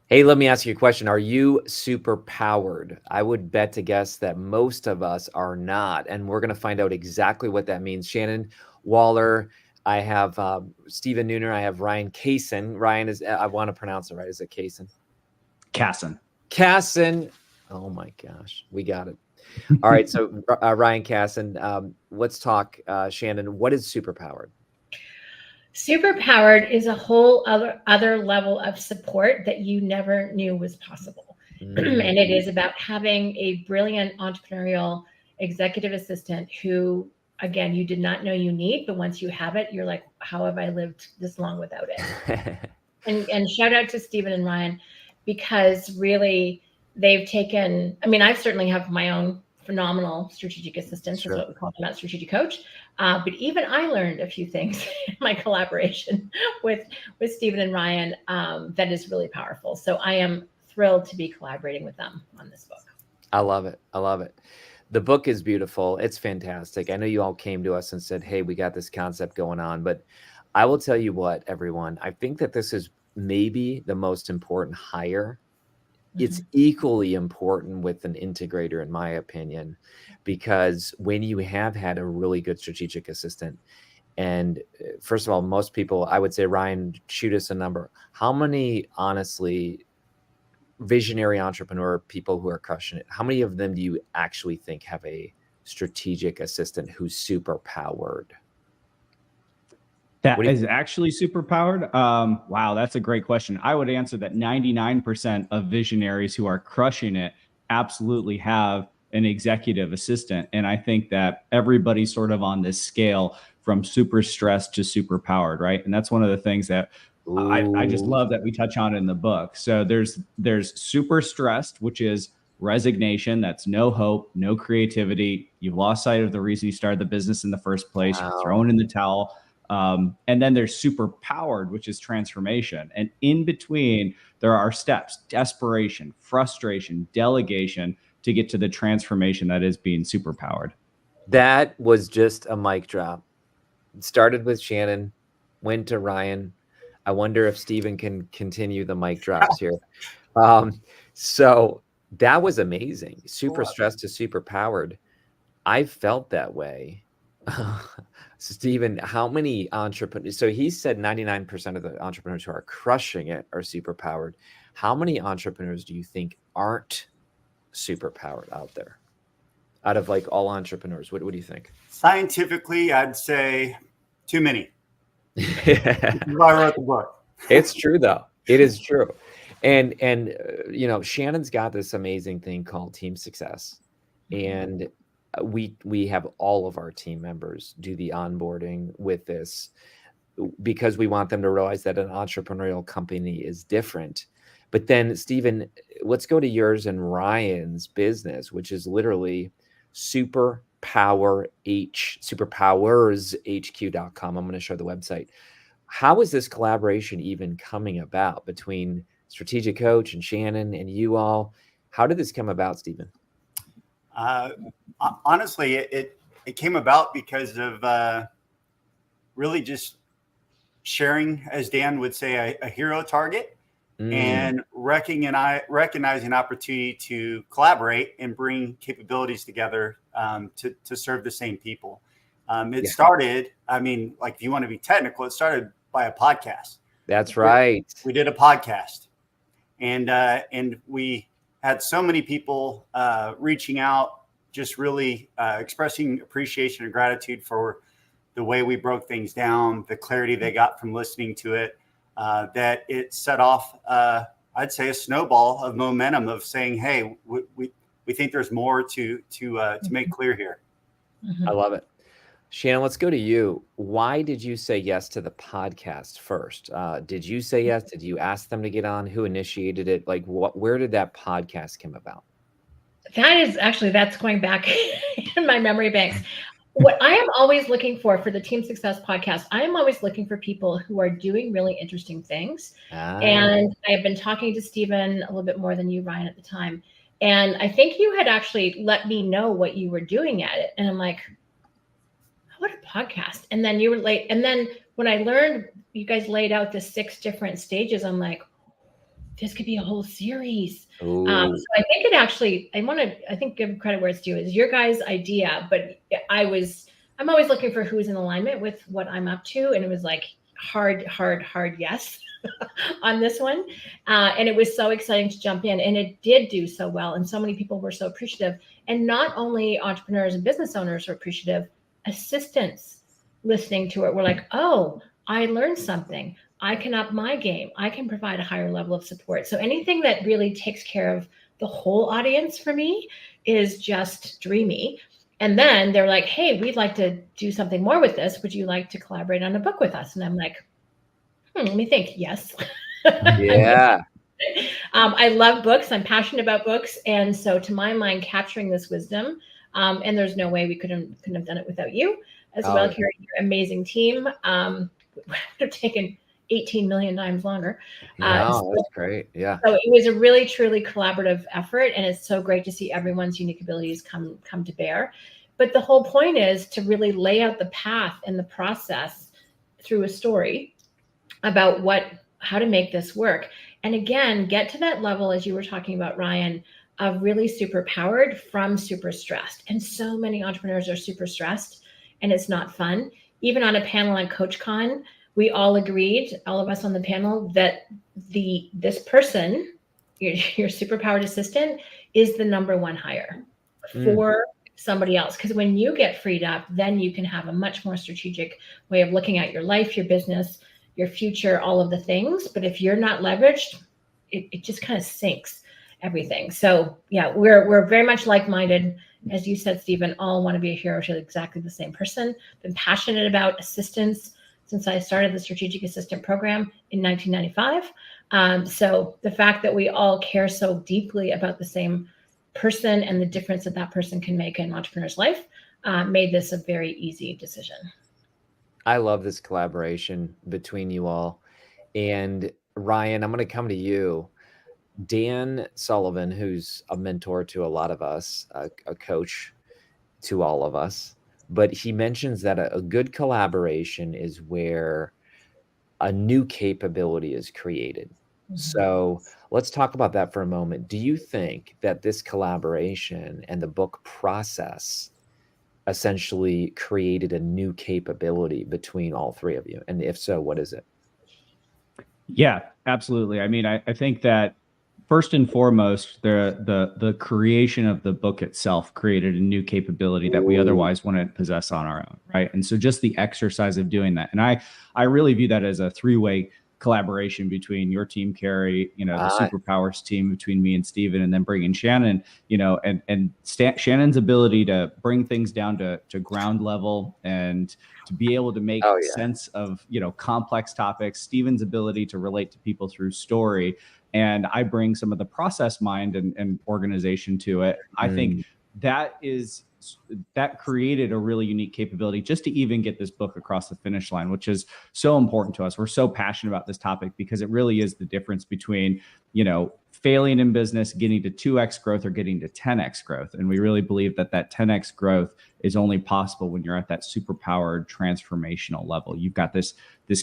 Hey, let me ask you a question. Are you super powered? I would bet to guess that most of us are not. And we're going to find out exactly what that means. Shannon Waller, I have Stephen Neuner, I have Ryan Cassin. Ryan is, I want to pronounce it right. Is it Cassin? Cassin. Cassin. Oh my gosh, we got it. All right. So Ryan Cassin, let's talk, Shannon, what is superpowered? Superpowered is a whole other level of support that you never knew was possible. And it is about having a brilliant entrepreneurial executive assistant who, again, you did not know you need, but once you have it, you're like, how have I lived this long without it? and shout out to Stephen and Ryan, because really they've taken, I mean, I certainly have my own phenomenal strategic assistants. Sure. That's what we call them, not strategic coach. But even I learned a few things in my collaboration with Stephen and Ryan that is really powerful. So I am thrilled to be collaborating with them on this book. I love it. I love it. The book is beautiful. It's fantastic. I know you all came to us and said, hey, we got this concept going on, but I will tell you what, everyone, I think that this is maybe the most important hire. It's equally important with an integrator, in my opinion, because when you have had a really good strategic assistant, and first of all, most people, I would say, Ryan, shoot us a number. How many, honestly, visionary entrepreneur people who are crushing it, how many of them do you actually think have a strategic assistant who's super powered? That is actually super powered. Wow, that's a great question. I would answer that 99% of visionaries who are crushing it absolutely have an executive assistant. And I think that everybody's sort of on this scale from super stressed to super powered, right? And that's one of the things that I just love that we touch on in the book. So there's super stressed, which is resignation. That's no hope, no creativity. You've lost sight of the reason you started the business in the first place. Wow. You're thrown in the towel. And then there's super powered, which is transformation. And in between, there are steps: desperation, frustration, delegation, to get to the transformation that is being super powered. That was just a mic drop. It started with Shannon, went to Ryan. I wonder if Stephen can continue the mic drops here. So that was amazing. Super stressed to super powered. I felt that way. Stephen, how many entrepreneurs? So he said 99% of the entrepreneurs who are crushing it are super powered. How many entrepreneurs do you think aren't super powered out there? Out of like all entrepreneurs, what do you think? Scientifically, I'd say too many. I wrote the book. It's true though. It is true. And you know, Shannon's got this amazing thing called team success. And we have all of our team members do the onboarding with this because we want them to realize that an entrepreneurial company is different. But then, Stephen, let's go to yours and Ryan's business, which is literally superpowershq.com. I'm going to show the website. How is this collaboration even coming about between Strategic Coach and Shannon and you all? How did this come about, Stephen? Honestly, it came about because of really just sharing, as Dan would say, a hero target and recognizing opportunity to collaborate and bring capabilities together to serve the same people. It started, I mean, like if you want to be technical, it started by a podcast. That's right. We did a podcast and we had so many people reaching out, just really expressing appreciation and gratitude for the way we broke things down, the clarity they got from listening to it, that it set off, I'd say, a snowball of momentum of saying, hey, we think there's more to make clear here. I love it. Shannon, let's go to you. Why did you say yes to the podcast first? Did you say yes? Did you ask them to get on? Who initiated it? Like, where did that podcast come about? That's going back in my memory banks. What I am always looking for the Team Success podcast, I am always looking for people who are doing really interesting things. And I have been talking to Stephen a little bit more than you, Ryan, at the time. And I think you had actually let me know what you were doing at it. And I'm like, what a podcast. And then you were late. And then when I learned you guys laid out the 6 different stages, I'm like, this could be a whole series. Ooh. So I think it actually, I think give credit where it's due, is your guys' idea, but I'm always looking for who's in alignment with what I'm up to. And it was like hard yes on this one. And it was so exciting to jump in, and it did do so well. And so many people were so appreciative. And not only entrepreneurs and business owners were appreciative, assistants listening to it were like, oh, I learned something. I can up my game. I can provide a higher level of support. So anything that really takes care of the whole audience for me is just dreamy. And then they're like, hey, we'd like to do something more with this. Would you like to collaborate on a book with us? And I'm like, let me think. Yes. Yeah. I love books. I'm passionate about books. And so to my mind, capturing this wisdom, and there's no way we couldn't have done it without you as well. Your amazing team. Would have taken 18 million times longer. No, that's great. Yeah. So it was a really, truly collaborative effort. And it's so great to see everyone's unique abilities come to bear. But the whole point is to really lay out the path and the process through a story about how to make this work. And again, get to that level, as you were talking about, Ryan, of really super powered from super stressed. And so many entrepreneurs are super stressed, and it's not fun. Even on a panel on CoachCon, we all agreed, all of us on the panel, that this person, your superpowered assistant, is the number one hire for somebody else. Because when you get freed up, then you can have a much more strategic way of looking at your life, your business, your future, all of the things. But if you're not leveraged, it just kind of sinks everything. So yeah, we're very much like-minded. As you said, Stephen, all want to be a hero to exactly the same person. Been passionate about assistance since I started the Strategic Assistant Program in 1995. So the fact that we all care so deeply about the same person and the difference that person can make in an entrepreneur's life made this a very easy decision. I love this collaboration between you all. And Ryan, I'm going to come to you. Dan Sullivan, who's a mentor to a lot of us, a coach to all of us, but he mentions that a good collaboration is where a new capability is created. So let's talk about that for a moment. Do you think that this collaboration and the book process essentially created a new capability between all three of you? And if so, what is it? Yeah, absolutely. I mean, I think that first and foremost, the creation of the book itself created a new capability that we otherwise wouldn't possess on our own, right? And so just the exercise of doing that. And I really view that as a three-way collaboration between your team, Kary, the Superpowers team, between me and Stephen, and then bringing Shannon, and Shannon's ability to bring things down to ground level and to be able to make sense of, complex topics, Stephen's ability to relate to people through story. And I bring some of the process mind and organization to it. I think that created a really unique capability just to even get this book across the finish line, which is so important to us. We're so passionate about this topic because it really is the difference between, failing in business, getting to 2x growth or getting to 10x growth. And we really believe that 10x growth is only possible when you're at that superpowered transformational level. You've got this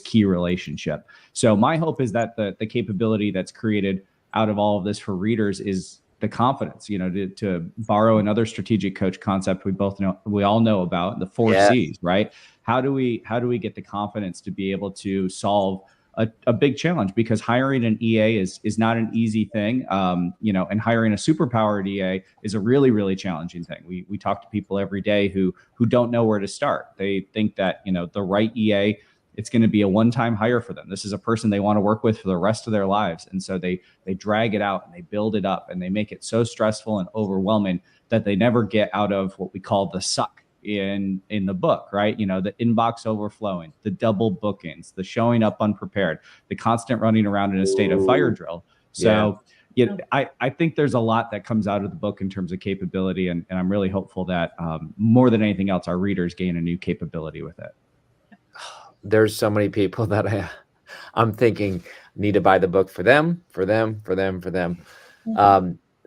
key relationship. So my hope is that the capability that's created out of all of this for readers is the confidence, to borrow another strategic coach concept we all know about, the 4 C's, right? How do we get the confidence to be able to solve a big challenge? Because hiring an EA is not an easy thing, and hiring a superpowered EA is a really, really challenging thing. We talk to people every day who don't know where to start. They think that, the right EA, it's going to be a one-time hire for them. This is a person they want to work with for the rest of their lives. And so they drag it out and they build it up and they make it so stressful and overwhelming that they never get out of what we call the suck in the book, right? The inbox overflowing, the double bookings, the showing up unprepared, the constant running around in a state of fire drill. So I think there's a lot that comes out of the book in terms of capability. And I'm really hopeful that more than anything else, our readers gain a new capability with it. There's so many people that I'm thinking need to buy the book for them.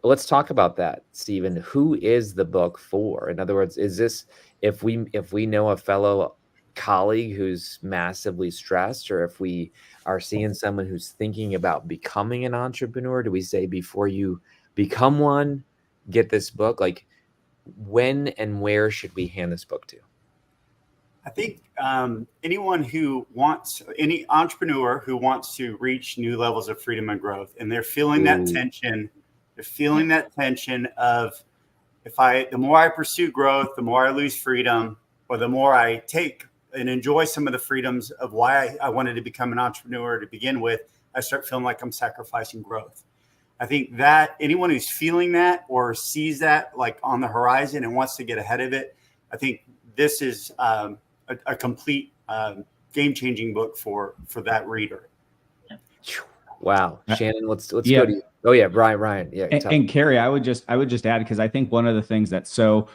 Let's talk about that, Stephen. Who is the book for? In other words, is this if we know a fellow colleague who's massively stressed, or if we are seeing someone who's thinking about becoming an entrepreneur, do we say before you become one, get this book? Like, when and where should we hand this book to? I think any entrepreneur who wants to reach new levels of freedom and growth, and they're feeling that tension, of the more I pursue growth, the more I lose freedom, or the more I take and enjoy some of the freedoms of why I wanted to become an entrepreneur to begin with, I start feeling like I'm sacrificing growth. I think that anyone who's feeling that or sees that like on the horizon and wants to get ahead of it, I think this is a complete game-changing book for that reader. Wow, Shannon, let's go to you. Oh yeah, Ryan. Yeah, and Kary, I would just add, because I think one of the things that's so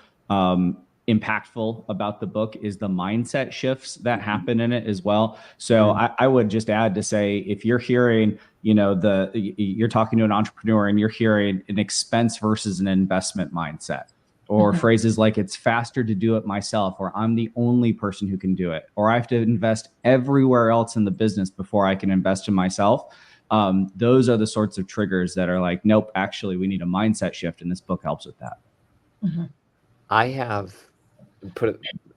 impactful about the book is the mindset shifts that happen in it as well. So I would just add to say, if you're hearing, you're talking to an entrepreneur and you're hearing an expense versus an investment mindset, or phrases like it's faster to do it myself, or I'm the only person who can do it, or I have to invest everywhere else in the business before I can invest in myself. Those are the sorts of triggers that are like, nope, actually we need a mindset shift. And this book helps with that.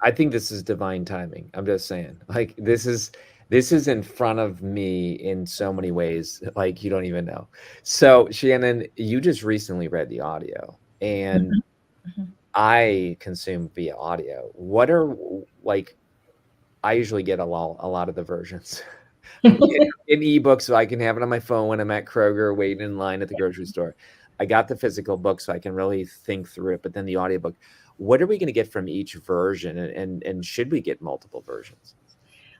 I think this is divine timing. I'm just saying, like, this is in front of me in so many ways, like you don't even know. So Shannon, you just recently read the audio, and I consume via audio. What are, like, I usually get a lot of the versions in ebooks, so I can have it on my phone when I'm at Kroger waiting in line at the grocery store. I got the physical book so I can really think through it, but then the audiobook. What are we going to get from each version, and should we get multiple versions?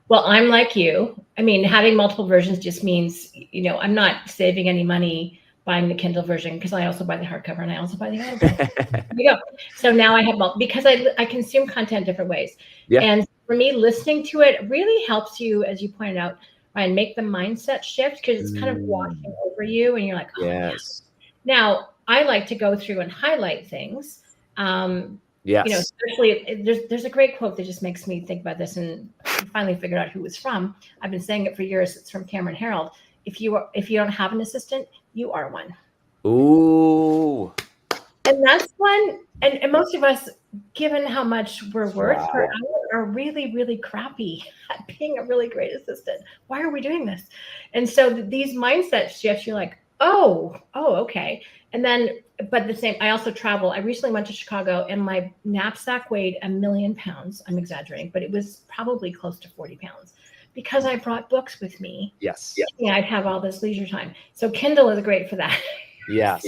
Well, I'm like you. I mean, having multiple versions just means, I'm not saving any money buying the Kindle version, because I also buy the hardcover and I also buy the audiobook. There you go. So now I have because I consume content different ways. Yeah. And for me, listening to it really helps you, as you pointed out, Ryan, make the mindset shift, because it's kind of washing over you and you're like, oh, yes. Now, I like to go through and highlight things. Yes. Especially there's a great quote that just makes me think about this, and I finally figured out who it's from. I've been saying it for years. It's from Cameron Herold. If you don't have an assistant, you are one. Ooh. And that's one. And most of us, given how much we're worth per hour, are really, really crappy at being a really great assistant. Why are we doing this? And so these mindset shifts, you're like, oh, okay. And then, but the same, I also travel. I recently went to Chicago and my knapsack weighed 1,000,000 pounds. I'm exaggerating, but it was probably close to 40 pounds because I brought books with me. Yes. Yeah, I'd have all this leisure time. So Kindle is great for that. Yes.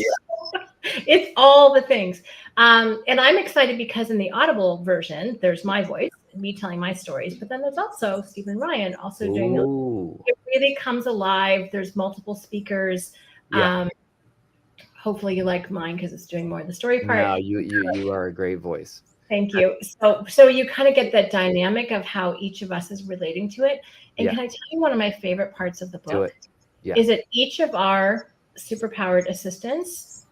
It's all the things. And I'm excited because in the Audible version, there's my voice, me telling my stories, but then there's also Stephen Ryan also doing it. It really comes alive. There's multiple speakers. Yeah. Hopefully you like mine because it's doing more of the story part. No, you are a great voice. Thank you. So you kind of get that dynamic of how each of us is relating to it. And can I tell you one of my favorite parts of the book is that each of our superpowered assistants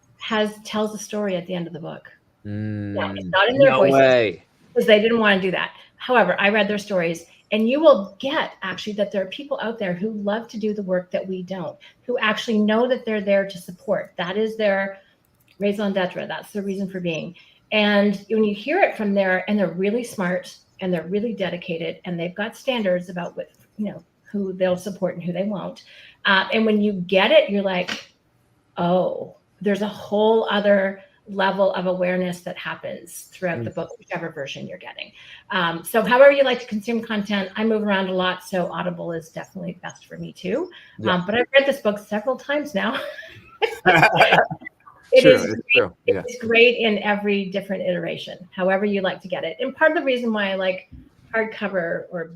tells a story at the end of the book. Now, it's not in their voices because they didn't want to do that. However, I read their stories, and you will get actually that there are people out there who love to do the work that we don't, who actually know that they're there to support. That is their raison d'etre. That's their reason for being. And when you hear it from there, and they're really smart and they're really dedicated, and they've got standards about what, who they'll support and who they won't. And when you get it, you're like, oh, there's a whole other level of awareness that happens throughout the book, whichever version you're getting. So however you like to consume content, I move around a lot. So Audible is definitely best for me too. But I've read this book several times now. It's great in every different iteration, however you like to get it. And part of the reason why I like hardcover or,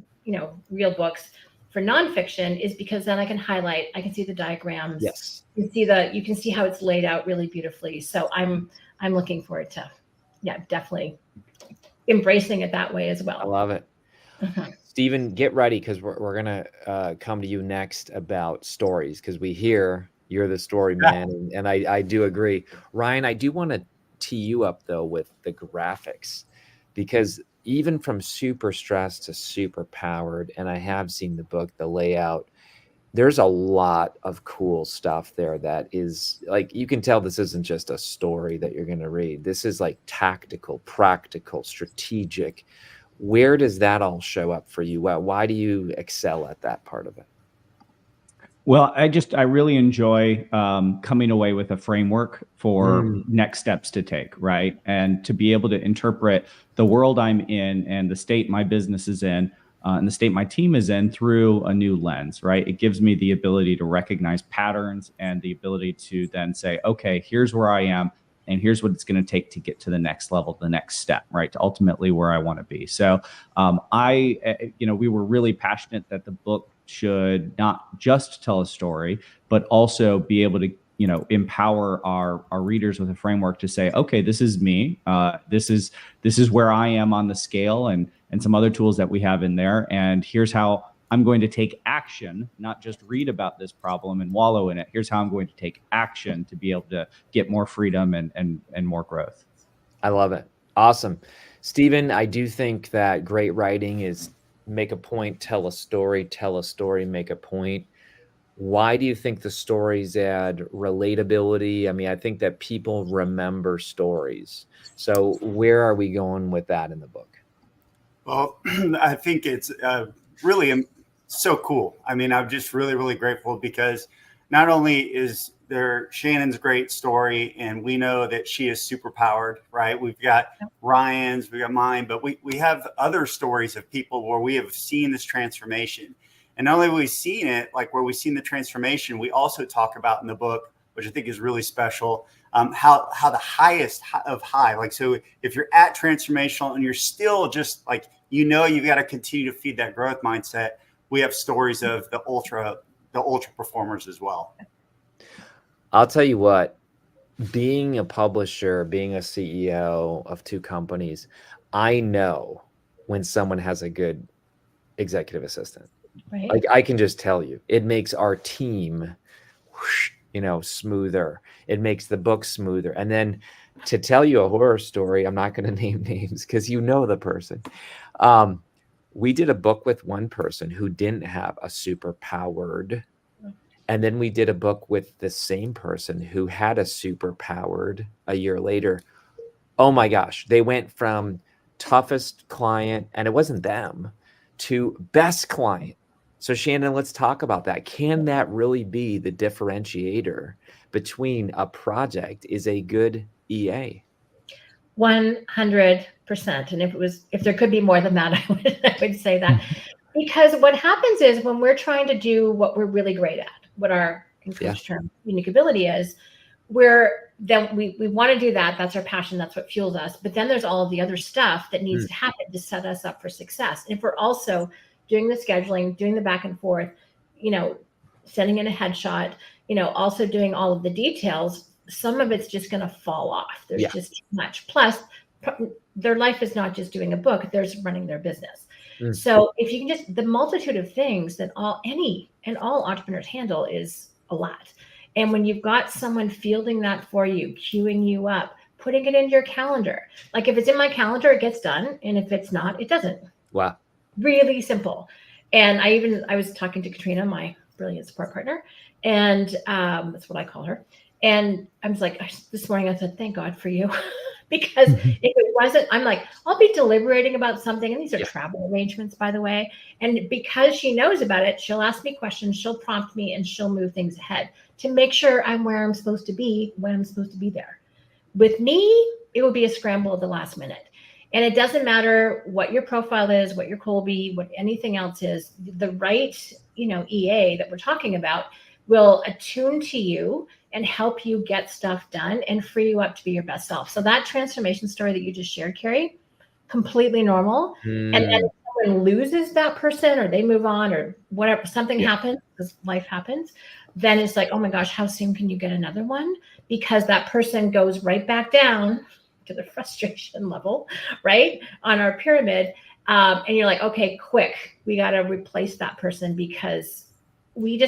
real books for nonfiction is because then I can highlight, I can see the diagrams. Yes. You can see how it's laid out really beautifully. So I'm looking forward to, definitely embracing it that way as well. I love it. Stephen, get ready, because we're going to come to you next about stories, because we hear you're the story man. And I do agree. Ryan, I do want to tee you up though with the graphics, because even from super stressed to super powered, and I have seen the book, the layout, there's a lot of cool stuff there that is like, you can tell this isn't just a story that you're going to read. This is like tactical, practical, strategic. Where does that all show up for you? Why do you excel at that part of it? Well, I really enjoy coming away with a framework for next steps to take, right? And to be able to interpret the world I'm in and the state my business is in and the state my team is in through a new lens, right? It gives me the ability to recognize patterns and the ability to then say, okay, here's where I am and here's what it's going to take to get to the next level, the next step, right? To ultimately where I want to be. So we were really passionate that the book should not just tell a story, but also be able to, empower our readers with a framework to say, okay, this is me. This is where I am on the scale, and some other tools that we have in there. And here's how I'm going to take action, not just read about this problem and wallow in it. Here's how I'm going to take action to be able to get more freedom and more growth. I love it. Awesome. Stephen, I do think that great writing is make a point, tell a story, make a point. Why do you think the stories add relatability? I mean, I think that people remember stories. So where are we going with that in the book? Well, I think it's really so cool. I mean, I'm just really, really grateful because not only is there Shannon's great story, and we know that she is super powered, right? We've got Ryan's, we got mine, but we have other stories of people where we have seen this transformation. And not only have we seen it, like where we've seen the transformation, we also talk about in the book, which I think is really special, how the highest of high, like, so if you're at transformational and you're still just like, you've got to continue to feed that growth mindset. We have stories of the ultra performers as well. I'll tell you what, being a publisher, being a CEO of 2 companies, I know when someone has a good executive assistant. Right. Like, I can just tell you, it makes our team, smoother. It makes the book smoother. And then to tell you a horror story, I'm not going to name names because you know the person. We did a book with one person who didn't have a superpowered. And then we did a book with the same person who had a superpowered a year later. Oh my gosh. They went from toughest client, and it wasn't them, to best client. So Shannon, let's talk about that. Can that really be the differentiator between a project is a good EA? 100%. And if there could be more than that, I would say that. Because what happens is when we're trying to do what we're really great at, what our English term unique ability is, we want to do that. That's our passion. That's what fuels us. But then there's all of the other stuff that needs to happen to set us up for success. And if we're also doing the scheduling, doing the back and forth, sending in a headshot, also doing all of the details, some of it's just going to fall off. There's just too much. Plus, their life is not just doing a book. There's running their business. So if you can just, the multitude of things that all entrepreneurs handle is a lot. And when you've got someone fielding that for you, queuing you up, putting it into your calendar, like if it's in my calendar, it gets done. And if it's not, it doesn't. Wow. Really simple. And I was talking to Katrina, my brilliant support partner, and that's what I call her. And I was like, this morning I said, thank God for you. Because if it wasn't, I'm like, I'll be deliberating about something. And these are travel arrangements, by the way. And because she knows about it, she'll ask me questions, she'll prompt me, and she'll move things ahead to make sure I'm where I'm supposed to be when I'm supposed to be there. With me, it would be a scramble at the last minute. And it doesn't matter what your profile is, what your Colby, what anything else is, the right, EA that we're talking about will attune to you and help you get stuff done and free you up to be your best self. So that transformation story that you just shared, Kary, completely normal. And then if someone loses that person or they move on or whatever, something happens, because life happens, then it's like, oh my gosh, how soon can you get another one? Because that person goes right back down to the frustration level, right, on our pyramid. And you're like, okay, quick, we got to replace that person because we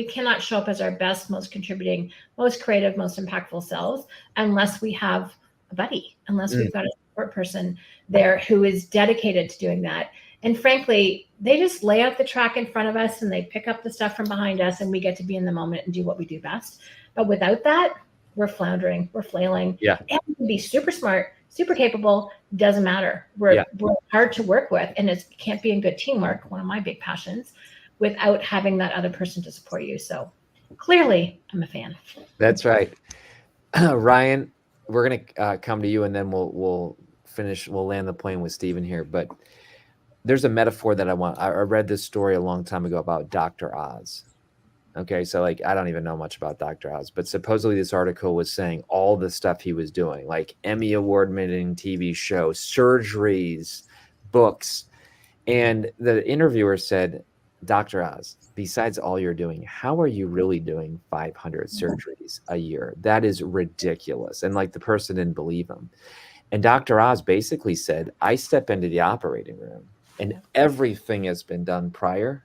cannot show up as our best, most contributing, most creative, most impactful selves unless we have a buddy, unless we've got a support person there who is dedicated to doing that. And frankly, they just lay out the track in front of us and they pick up the stuff from behind us, and we get to be in the moment and do what we do best. But without that, we're floundering, we're flailing. Yeah. And we can be super smart, super capable, doesn't matter. We're hard to work with, and it can't be in good teamwork, one of my big passions, without having that other person to support you. So clearly, I'm a fan. That's right. Ryan, we're going to come to you, and then we'll land the plane with Stephen here. But there's a metaphor that I read this story a long time ago about Dr. Oz. Okay, so like I don't even know much about Dr. Oz, but supposedly this article was saying all the stuff he was doing, like Emmy award-winning TV show, surgeries, books. And the interviewer said, Dr. Oz, besides all you're doing, how are you really doing 500 surgeries a year? That is ridiculous. And like the person didn't believe him. And Dr. Oz basically said, I step into the operating room and everything has been done prior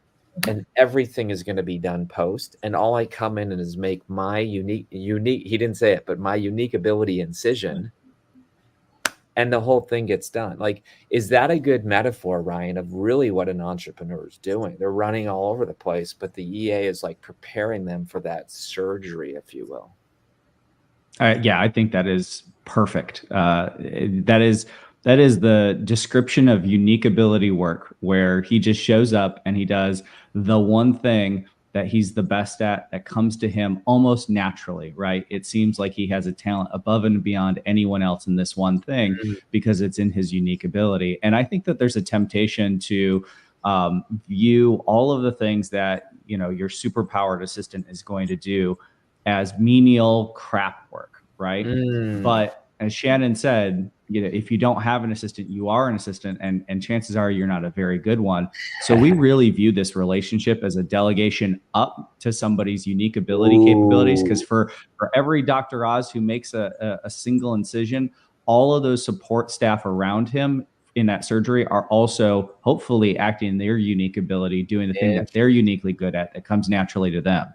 and everything is going to be done post. And all I come in and is make my unique, he didn't say it, but my unique ability incision, and the whole thing gets done. Like, is that a good metaphor, Ryan, of really what an entrepreneur is doing? They're running all over the place, but the EA is like preparing them for that surgery, if you will. Yeah, I think that is perfect. That is the description of unique ability work, where he just shows up and he does the one thing that he's the best at, that comes to him almost naturally, right? It seems like he has a talent above and beyond anyone else in this one thing because it's in his unique ability. And I think that there's a temptation to view all of the things that, you know, your superpowered assistant is going to do as menial crap work, right? But as Shannon said, you know, if you don't have an assistant, you are an assistant, and chances are you're not a very good one. So we really view this relationship as a delegation up to somebody's unique ability capabilities, because for every Dr. Oz who makes a single incision, all of those support staff around him in that surgery are also hopefully acting in their unique ability, doing the thing that they're uniquely good at, that comes naturally to them.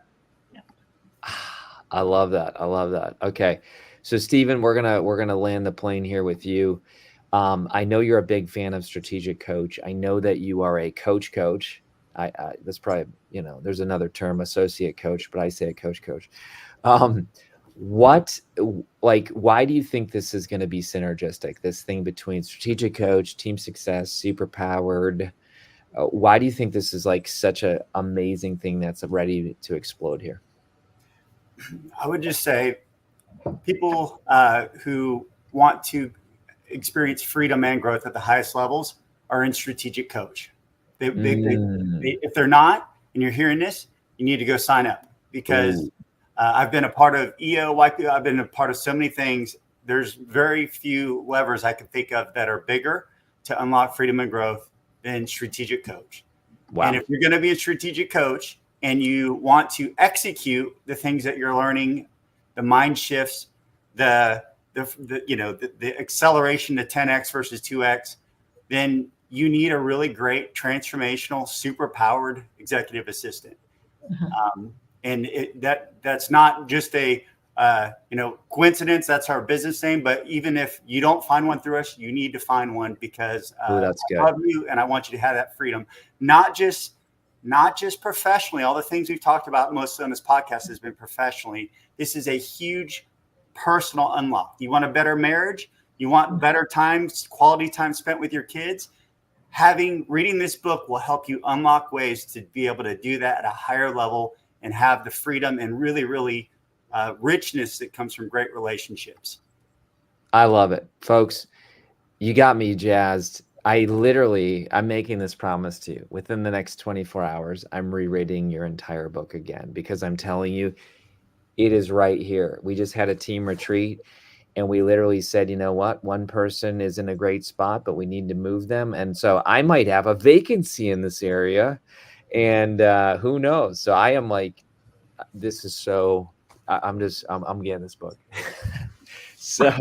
I love that. I love that. Okay. So Stephen, we're gonna land the plane here with you. I know you're a big fan of Strategic Coach. I know that you are a coach. That's probably, you know, there's another term, associate coach, but I say a coach. Why do you think this is going to be synergistic? This thing between Strategic Coach, Team Success, Superpowered. Why do you think this is like such an amazing thing that's ready to explode here? I would just say people who want to experience freedom and growth at the highest levels are in Strategic Coach. If they're not, and you're hearing this, you need to go sign up, because I've been a part of EO, YPO. I've been a part of so many things. There's very few levers I can think of that are bigger to unlock freedom and growth than Strategic Coach. Wow. And if you're going to be a Strategic Coach and you want to execute the things that you're learning, the mind shifts, the acceleration to 10x versus 2x, then you need a really great transformational, super powered executive assistant. And that's not just a coincidence. That's our business name. But even if you don't find one through us, you need to find one, because that's good. I love you and I want you to have that freedom, not just professionally. All the things we've talked about most on this podcast has been professionally. This is a huge personal unlock. You want a better marriage? You want better quality time spent with your kids? Reading this book will help you unlock ways to be able to do that at a higher level and have the freedom and really, really richness that comes from great relationships. I love it, folks. You got me jazzed. I'm making this promise to you. Within the next 24 hours, I'm rereading your entire book again, because I'm telling you, it is right here. We just had a team retreat and we literally said, you know what? One person is in a great spot, but we need to move them. And so I might have a vacancy in this area, and who knows? So I am like, this is so, I'm getting this book. So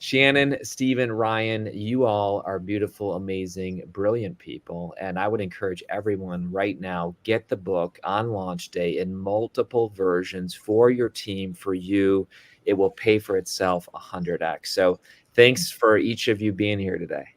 Shannon, Stephen, Ryan, you all are beautiful, amazing, brilliant people. And I would encourage everyone right now, get the book on launch day in multiple versions for your team, for you. It will pay for itself 100x. So Thanks for each of you being here today.